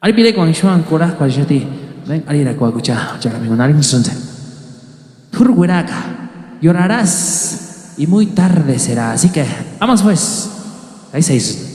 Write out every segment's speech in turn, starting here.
Ari pide con Juan Cora, Quajati, ven a ir a Coagucha, Charaminarin Sunset. Turgueraca, llorarás y muy tarde será. Así que, vamos pues. Ahí se hizo.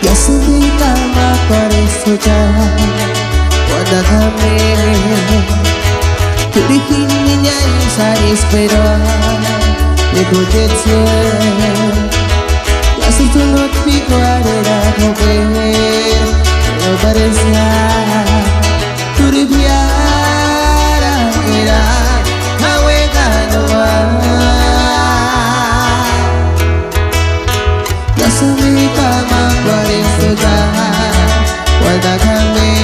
Ya subí cama para escuchar cuando camé. Tu niña y sari esperar de protección. Ya si tú no te era comer, pero parecía tu riviera era la hueca no va. Ya subí cama para escuchar cuando camé.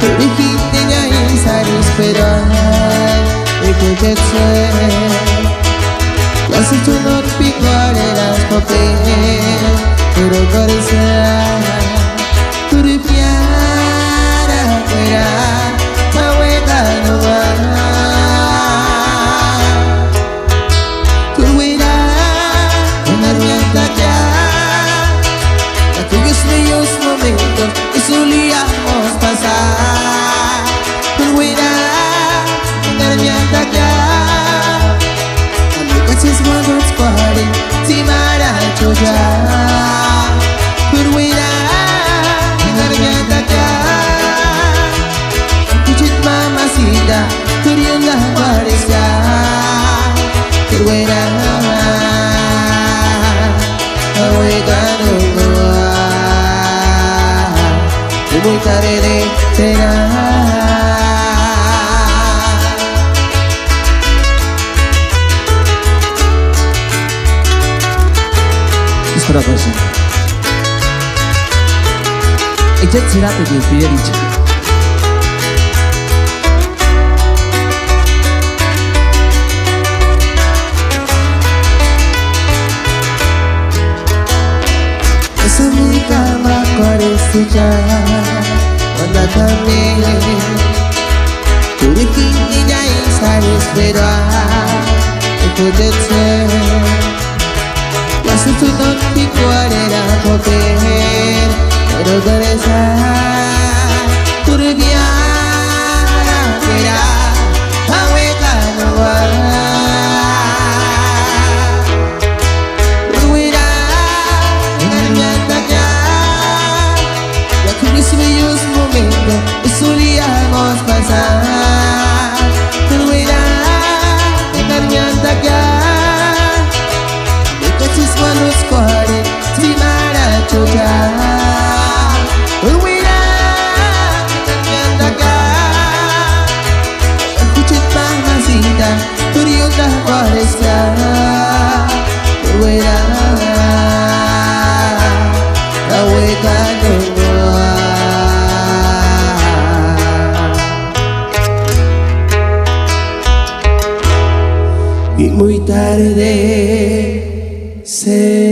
Tu niña y sari esperar de protección. Ya si tú no te eras papel, pero parecía tu riviera era la hueca no va. Aquellos momentos que solíamos pasar, perderás, darme a atacar. Cuando caches cuando te paren, si maracho ya, perderás, darme a atacar. Cuchit mamacita, queriendo aparecer, perderás, muy tarde será. Espera pues. Echat será te despide dicha. Esa es mi cama para escuchar cuando también tu niña y sari esperar de protección. Ya si tú no te era comer, pero parecía tu riviera era la hueca no va. Bellos momentos que solíamos pasar, pero era dejarme atacar. Me caches cuando los cuares si maracho ya, pero era dejarme atacar. Escuché mamacita, curiosa parecía, pero era la hueca no va. Y muy tarde se